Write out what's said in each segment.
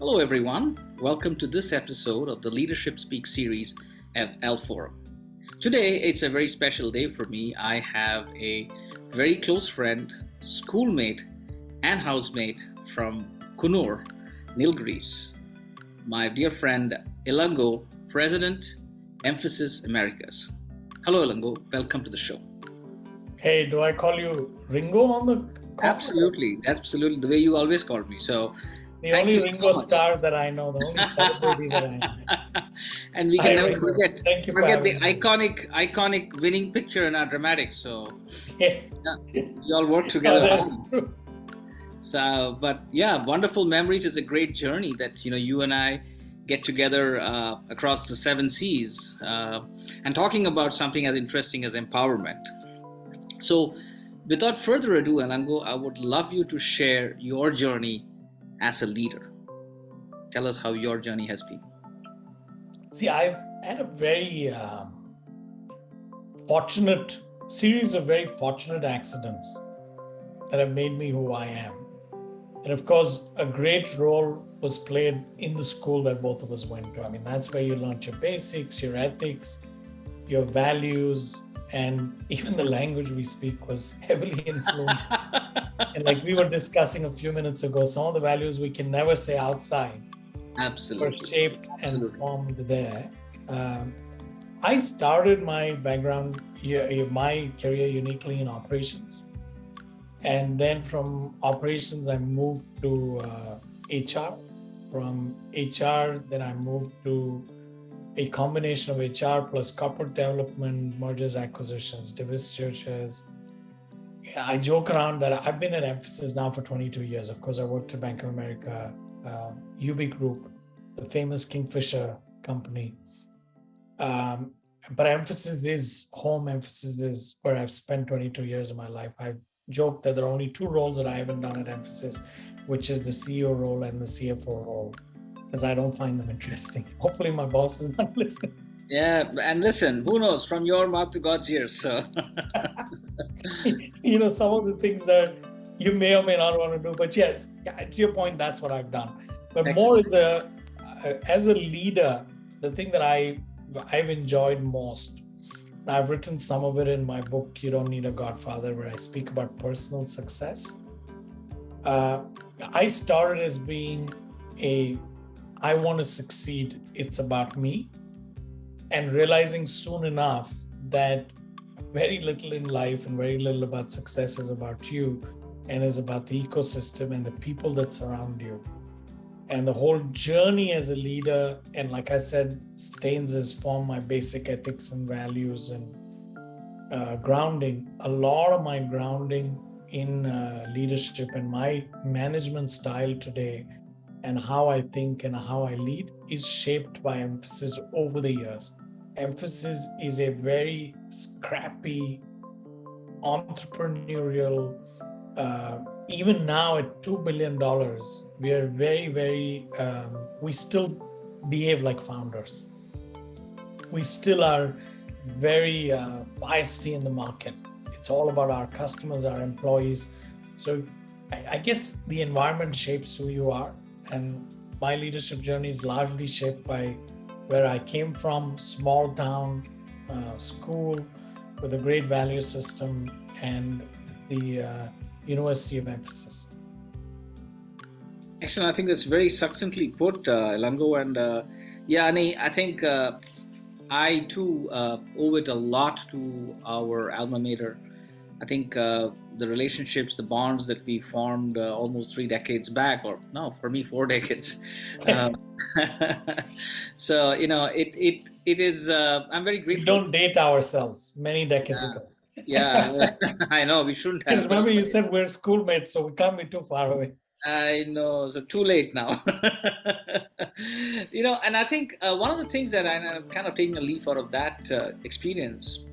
Hello, everyone. Welcome to this episode of the Leadership Speak series at L Forum. Today, it's a very special day for me. I have a very close friend, schoolmate, and housemate from Kunur, Nilgiris, my dear friend Elango, President, Mphasis Americas. Hello, Elango. Welcome to the show. Hey, do I call you Ringo on the call? Absolutely. The way you always called me. So, the only Ringo star that I know, the only celebrity that I know. And we can never forget the me. iconic winning picture in our dramatics. So Yeah. we all work together. That's true. So, but yeah, wonderful memories. Is a great journey that you and I get together across the 7 seas and talking about something as interesting as empowerment. So, without further ado, Elango, I would love you to share your journey as a leader. Tell us how your journey has been. See, I've had a very fortunate series of very fortunate accidents that have made me who I am. And of course, a great role was played in the school that both of us went to. I mean, that's where you learned your basics, your ethics, your values, and even the language we speak was heavily influenced. And like we were discussing a few minutes ago, some of the values we can never say outside Absolutely. were shaped and formed there. I started my background, my career uniquely in operations. And then from operations, I moved to HR. From HR, then I moved to a combination of HR plus corporate development, mergers, acquisitions, divestitures. I joke around that I've been at Mphasis now for 22 years. Of course, I worked at Bank of America, UB Group, the famous Kingfisher company. But Mphasis is home. Mphasis is where I've spent 22 years of my life. I've joked that there are only 2 roles that I haven't done at Mphasis, which is the CEO role and the CFO role, because I don't find them interesting. Hopefully my boss is not listening. Yeah, and listen, who knows, from your mouth to God's ears. So some of the things that you may or may not want to do, but yes, to your point, that's what I've done. But Excellent. More as a leader, the thing that I've enjoyed most, I've written some of it in my book, You Don't Need a Godfather, where I speak about personal success. I started as being I want to succeed, it's about me, and realizing soon enough that very little in life and very little about success is about you and is about the ecosystem and the people that surround you. And the whole journey as a leader, and like I said, Stains has formed my basic ethics and values and grounding. A lot of my grounding in leadership and my management style today and how I think and how I lead is shaped by Mphasis over the years. Mphasis is a very scrappy, entrepreneurial, even now at $2 billion, we are very, very, we still behave like founders. We still are very feisty in the market. It's all about our customers, our employees. So I guess the environment shapes who you are. And my leadership journey is largely shaped by where I came from, small town, school with a great value system, and the University of Mphasis. Excellent. I think that's very succinctly put, Elango. And Ani, I think I too owe it a lot to our alma mater. I think the relationships, the bonds that we formed almost 3 decades back, or no, for me, 4 decades. So, it is, I'm very grateful. We don't date ourselves many decades ago. Yeah, I know, we shouldn't have. Because remember you said we're schoolmates, so we can't be too far away. I know, so too late now. And I think one of the things that I'm kind of taking a leaf out of that experience,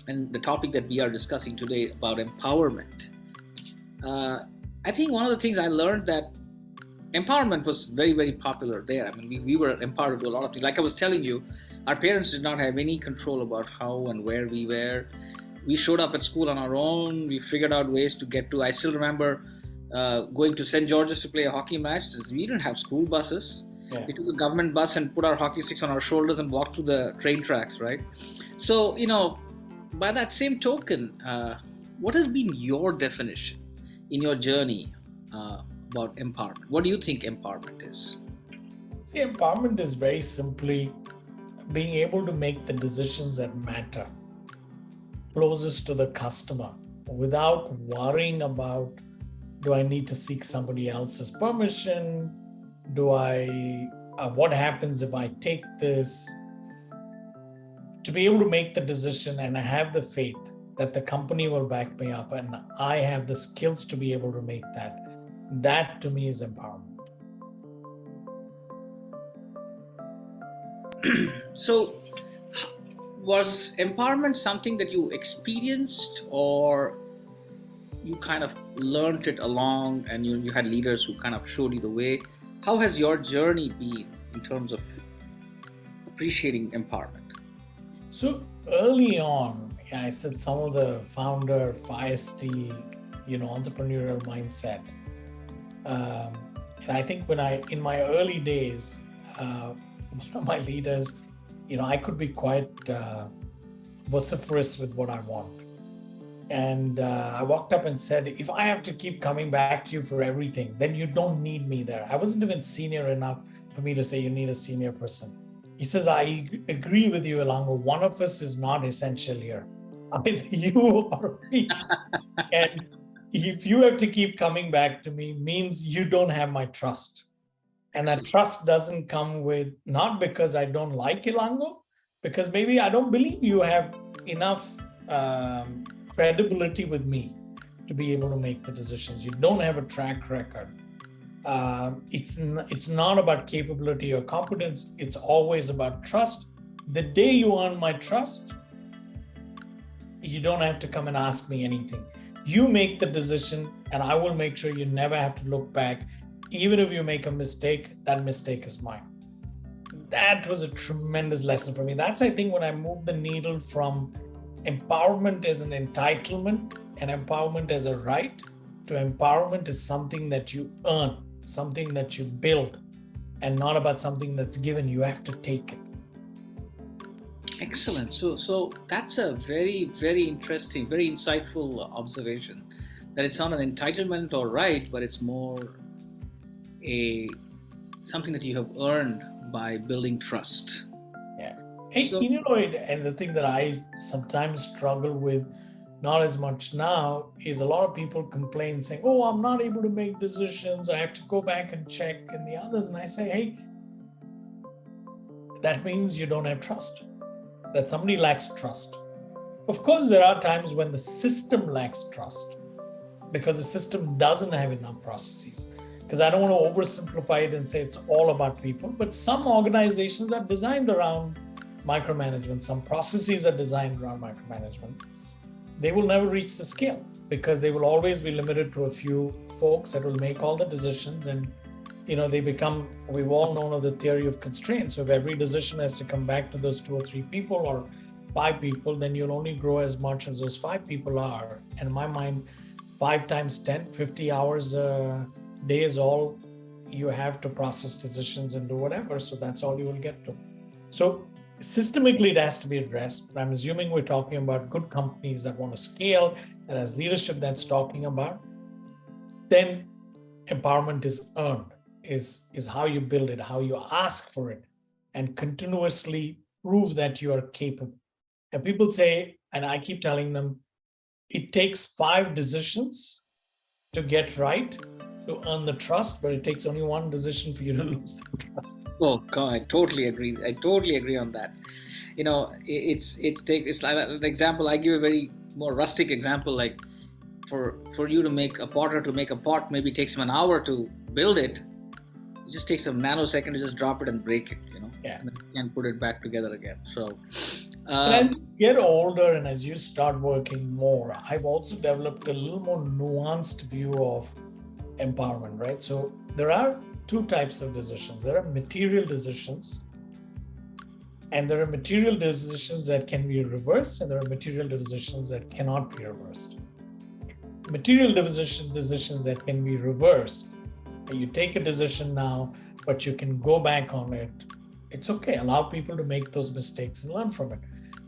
and the topic that we are discussing today about empowerment. I think one of the things I learned that empowerment was very, very popular there. I mean, we were empowered to do a lot of things. Like I was telling you, our parents did not have any control about how and where we were. We showed up at school on our own. We figured out ways to get to. I still remember going to St. George's to play a hockey match. We didn't have school buses. Yeah. We took a government bus and put our hockey sticks on our shoulders and walked through the train tracks, right? So, by that same token, what has been your definition in your journey about empowerment? What do you think empowerment is? See, empowerment is very simply being able to make the decisions that matter closest to the customer without worrying about, do I need to seek somebody else's permission? What happens if I take this? To be able to make the decision and have the faith that the company will back me up and I have the skills to be able to make that to me is empowerment. So, was empowerment something that you experienced, or you kind of learned it along and you had leaders who kind of showed you the way? How has your journey been in terms of appreciating empowerment? So early on, I said some of the founder, feisty, entrepreneurial mindset. And I think in my early days, one of my leaders, I could be quite vociferous with what I want. And I walked up and said, if I have to keep coming back to you for everything, then you don't need me there. I wasn't even senior enough for me to say you need a senior person. He says, I agree with you, Elango. One of us is not essential here. Either you or me. And if you have to keep coming back to me, means you don't have my trust. And that trust doesn't come with, not because I don't like Elango, because maybe I don't believe you have enough credibility with me to be able to make the decisions. You don't have a track record. It's not about capability or competence. It's always about trust. The day you earn my trust, you don't have to come and ask me anything. You make the decision and I will make sure you never have to look back. Even if you make a mistake, that mistake is mine. That was a tremendous lesson for me. That's, I think, when I moved the needle from empowerment as an entitlement and empowerment as a right to empowerment is something that you earn, something that you build, and not about something that's given. You have to take it. Excellent. So that's a very, very interesting, very insightful observation. That it's not an entitlement or right, but it's more something that you have earned by building trust. Yeah. Hey, and the thing that I sometimes struggle with, not as much now, is a lot of people complain saying, oh, I'm not able to make decisions. I have to go back and check and the others. And I say, hey, that means you don't have trust, that somebody lacks trust. Of course, there are times when the system lacks trust because the system doesn't have enough processes. Because I don't want to oversimplify it and say it's all about people, but some organizations are designed around micromanagement. Some processes are designed around micromanagement. They will never reach the scale because they will always be limited to a few folks that will make all the decisions. And, we've all known of the theory of constraints. So if every decision has to come back to those 2 or 3 people or 5 people, then you'll only grow as much as those 5 people are. And in my mind, 5 times 10, 50 hours a day is all you have to process decisions and do whatever. So that's all you will get to. So systemically, it has to be addressed. But I'm assuming we're talking about good companies that want to scale, that has leadership that's talking about. Then empowerment is earned, is how you build it, how you ask for it, and continuously prove that you are capable. And people say, and I keep telling them, it takes 5 decisions to get right, to earn the trust, but it takes only 1 decision for you to lose the trust. Oh God, I totally agree. I totally agree on that. It's like an example. I give a very more rustic example. Like for you to make a potter to make a pot, maybe takes him an hour to build it. It just takes a nanosecond to just drop it and break it. Yeah. And then you can put it back together again. So. As you get older and as you start working more, I've also developed a little more nuanced view of empowerment, right? So there are 2 types of decisions. There are material decisions, and there are material decisions that can be reversed, and there are material decisions that cannot be reversed. material decisions that can be reversed. You take a decision now, but you can go back on it. It's okay. Allow people to make those mistakes and learn from it.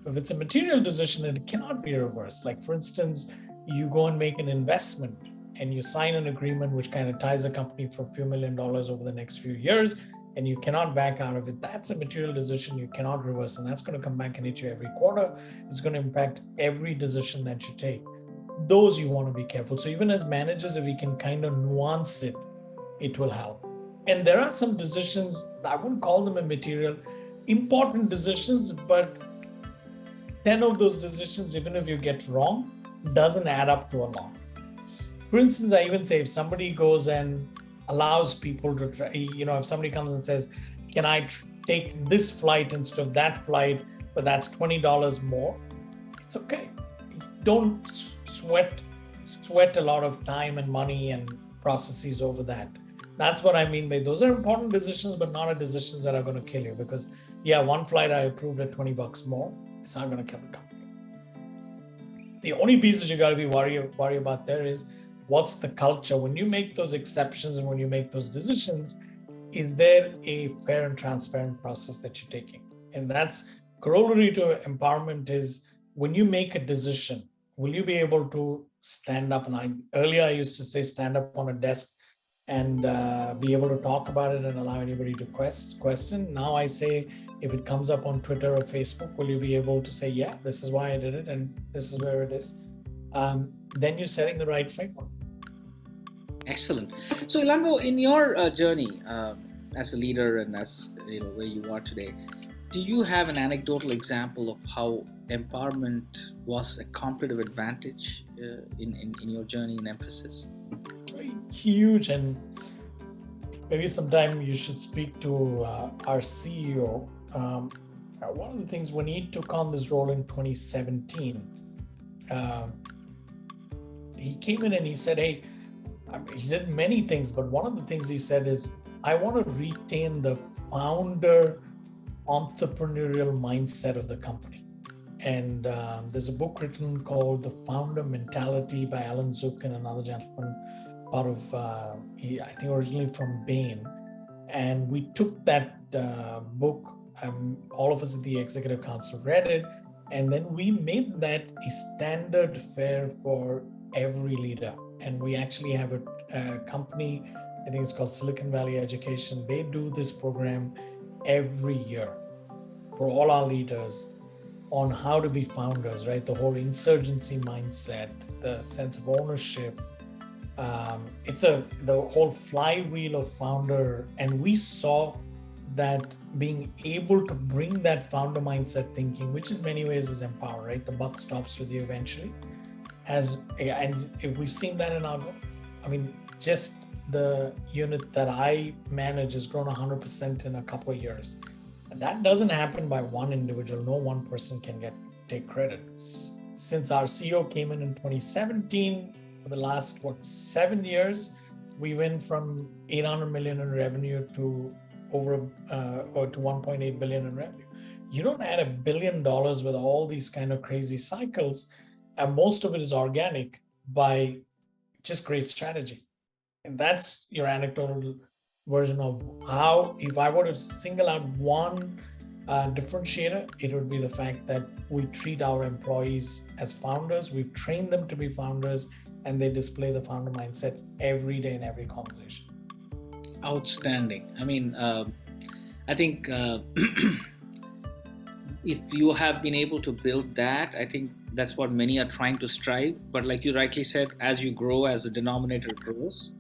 If it's a material decision, it cannot be reversed. Like, for instance, you go and make an investment and you sign an agreement which kind of ties a company for a few $1 million over the next few years, and you cannot back out of it. That's a material decision you cannot reverse, and that's going to come back and hit you every quarter. It's going to impact every decision that you take. Those you want to be careful. So even as managers, if we can kind of nuance it, it will help. And there are some decisions, I wouldn't call them immaterial, important decisions, but 10 of those decisions, even if you get wrong, doesn't add up to a lot. For instance, I even say if somebody goes and allows people to try, if somebody comes and says, can I take this flight instead of that flight, but that's $20 more, it's okay. Don't sweat a lot of time and money and processes over that. That's what I mean by those are important decisions, but not decisions that are going to kill you. Because one flight I approved at $20 more, it's not going to kill the company. The only piece that you got to be worry about there is what's the culture. When you make those exceptions and when you make those decisions, is there a fair and transparent process that you're taking? And that's corollary to empowerment is when you make a decision, will you be able to stand up? And earlier I used to say stand up on a desk and be able to talk about it and allow anybody to question. Now I say, if it comes up on Twitter or Facebook, will you be able to say, yeah, this is why I did it and this is where it is? Then you're setting the right framework. Excellent. So Elango, in your journey as a leader and as where you are today, do you have an anecdotal example of how empowerment was a competitive advantage in your journey in Mphasis? Huge, and maybe sometime you should speak to our CEO. One of the things when he took on this role in 2017, he came in and he said, hey, he did many things, but one of the things he said is, I want to retain the founder entrepreneurial mindset of the company. And there's a book written called The Founder Mentality by Alan Zook and another gentleman out of, I think originally from Bain. And we took that book, all of us at the Executive Council read it, and then we made that a standard fare for every leader. And we actually have a company, I think it's called Silicon Valley Education. They do this program every year for all our leaders on how to be founders, right? The whole insurgency mindset, the sense of ownership. It's the whole flywheel of founder. And we saw that being able to bring that founder mindset thinking, which in many ways is empower, right? The buck stops with you eventually. And we've seen that in our, just the unit that I manage has grown 100% in a couple of years. And that doesn't happen by one individual. No one person can take credit. Since our CEO came in 2017, for the last, 7 years, we went from 800 million in revenue to over or to 1.8 billion in revenue. You don't add $1 billion with all these kind of crazy cycles, and most of it is organic by just great strategy. And that's your anecdotal version of how, if I were to single out one differentiator, it would be the fact that we treat our employees as founders. We've trained them to be founders, and they display the founder mindset every day in every conversation. Outstanding. I think if you have been able to build that, I think that's what many are trying to strive. But like you rightly said, as you grow, as the denominator grows,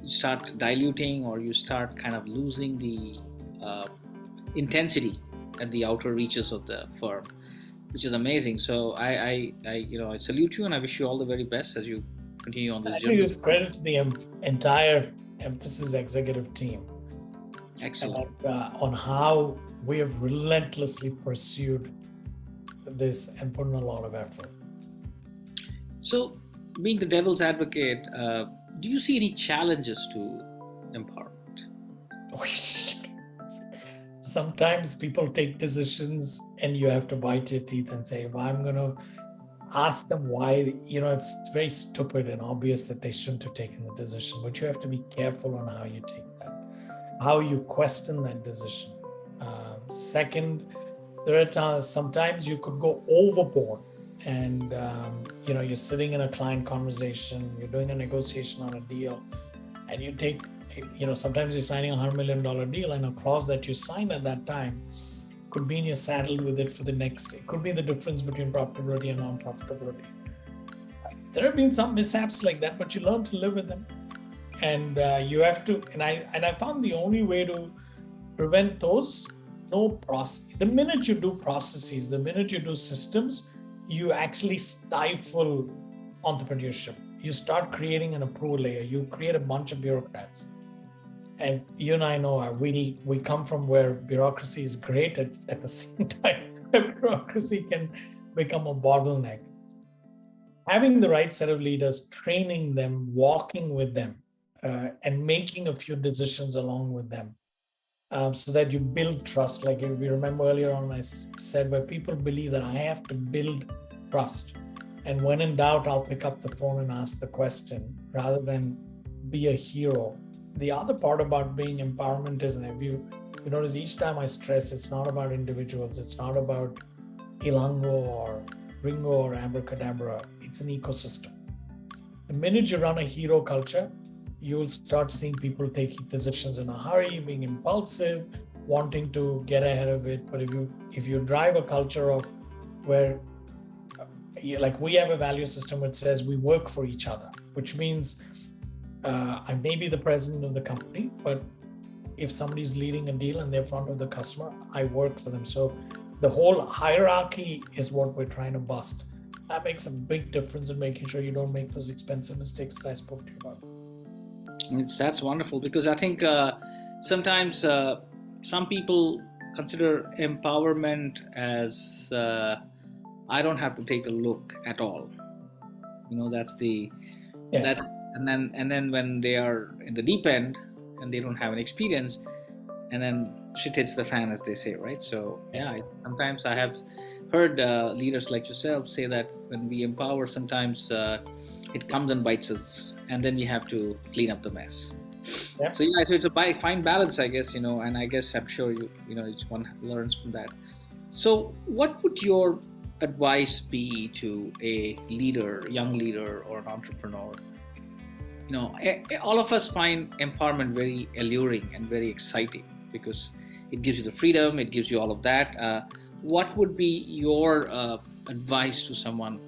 you start diluting or you start kind of losing the intensity at the outer reaches of the firm, which is amazing. So I salute you and I wish you all the very best as you continue on this journey. I think it's credit to the entire Mphasis executive team. Excellent. On how we have relentlessly pursued this and put in a lot of effort. So, being the devil's advocate, do you see any challenges to empowerment? Sometimes people take decisions and you have to bite your teeth and say, well, ask them why. It's very stupid and obvious that they shouldn't have taken the decision, but you have to be careful on how you take that, how you question that decision. Second, there are times, sometimes you could go overboard, and you're sitting in a client conversation, you're doing a negotiation on a deal, and you take, sometimes you're signing $100 million deal, and a clause that you signed at that time could mean you're saddled with it for the next day. It could be the difference between profitability and non-profitability. There have been some mishaps like that, but you learn to live with them, and you have to. And I found the only way to prevent those, no process. The minute you do processes, the minute you do systems, you actually stifle entrepreneurship. You start creating an approval layer. You create a bunch of bureaucrats. And you and I know we come from where bureaucracy is great, at the same time bureaucracy can become a bottleneck. Having the right set of leaders, training them, walking with them, and making a few decisions along with them, so that you build trust. Like if you remember earlier on, I said, where people believe that I have to build trust. And when in doubt, I'll pick up the phone and ask the question rather than be a hero. The other part about being empowerment is, and if you notice, each time I stress, it's not about individuals. It's not about Elango or Ringo or Abracadabra. It's an ecosystem. The minute you run a hero culture, you'll start seeing people take decisions in a hurry, being impulsive, wanting to get ahead of it. But if you drive a culture of where, like we have a value system which says we work for each other, which means I may be the president of the company, but if somebody's leading a deal and they're in front of the customer, I work for them. So the whole hierarchy is what we're trying to bust. That makes a big difference in making sure you don't make those expensive mistakes that I spoke to you about. That's wonderful, because I think sometimes some people consider empowerment as I don't have to take a look at all. That's the and then when they are in the deep end and they don't have an experience, and then shit hits the fan, as they say, right? So sometimes I have heard leaders like yourself say that when we empower, sometimes it comes and bites us, and then we have to clean up the mess. Yeah. So it's a fine balance, I guess, and I guess I'm sure each one learns from that. So what would your advice be to a leader, young leader, or an entrepreneur? All of us find empowerment very alluring and very exciting because it gives you the freedom, it gives you all of that. What would be your advice to someone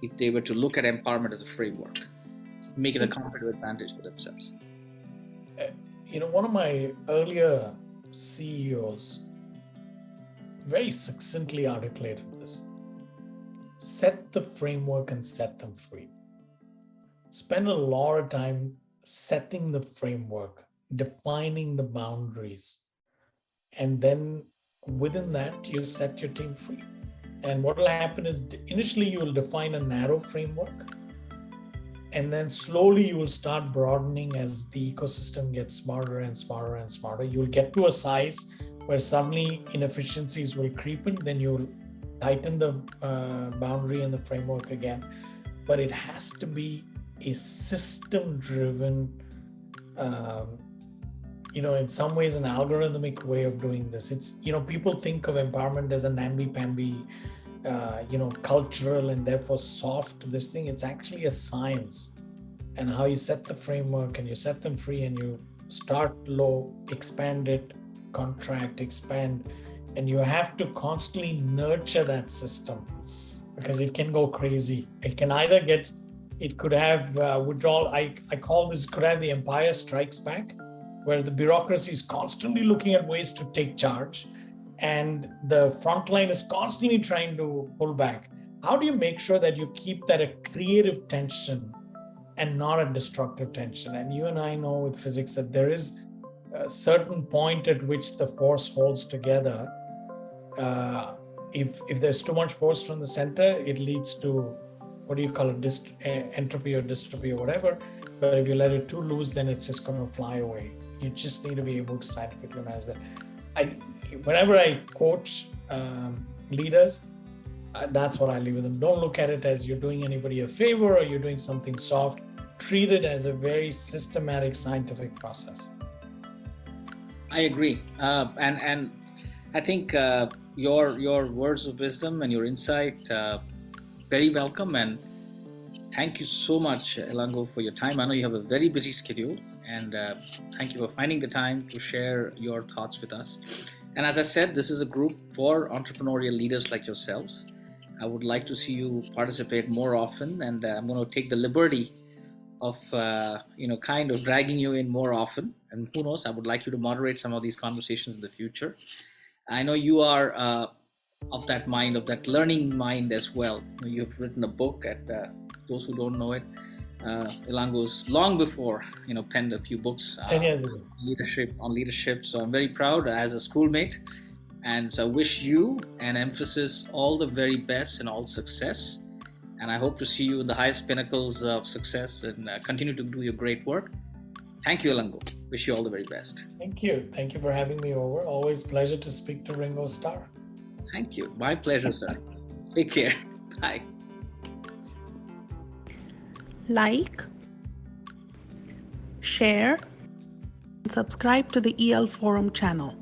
if they were to look at empowerment as a framework, make it a competitive advantage for themselves? One of my earlier CEOs very succinctly articulated this. Set the framework and set them free. Spend a lot of time setting the framework, defining the boundaries, and then within that, you set your team free. And what will happen is initially you will define a narrow framework, and then slowly you will start broadening as the ecosystem gets smarter and smarter and smarter. You'll get to a size where suddenly inefficiencies will creep in, then you'll tighten the boundary and the framework again. But it has to be a system-driven, in some ways an algorithmic way of doing this. It's, people think of empowerment as a namby-pamby, cultural and therefore soft, this thing. It's actually a science, and how you set the framework and you set them free and you start low, expand it, contract, expand, and you have to constantly nurture that system because it can go crazy. It can either it could have withdrawal. I call this, could have the Empire Strikes Back, where the bureaucracy is constantly looking at ways to take charge and the front line is constantly trying to pull back. How do you make sure that you keep that a creative tension and not a destructive tension? And you and I know with physics that there is a certain point at which the force holds together. If there's too much force from the center, it leads to, what do you call it, entropy or dystrophy or whatever. But if you let it too loose, then it's just going to fly away. You just need to be able to scientifically manage that. Whenever I coach leaders, That's what I leave with them. Don't look at it as you're doing anybody a favor or you're doing something soft. Treat it as a very systematic scientific process. I agree, and I think your words of wisdom and your insight very welcome, and thank you so much, Elango, for your time. I know you have a very busy schedule, and thank you for finding the time to share your thoughts with us. And as I said, this is a group for entrepreneurial leaders like yourselves. I would like to see you participate more often, and I'm going to take the liberty of kind of dragging you in more often. And who knows, I would like you to moderate some of these conversations in the future. I know you are of that mind, of that learning mind as well. You've written a book. At those who don't know it, Elango's long before penned a few books 10 years ago. on leadership. So I'm very proud as a schoolmate, and so I wish you and Mphasis all the very best and all success. And I hope to see you in the highest pinnacles of success and continue to do your great work. Thank you, Elango. Wish you all the very best. Thank you. Thank you for having me over. Always pleasure to speak to Ringo Starr. Thank you. My pleasure, sir. Take care. Bye. Like, share, and subscribe to the EL Forum channel.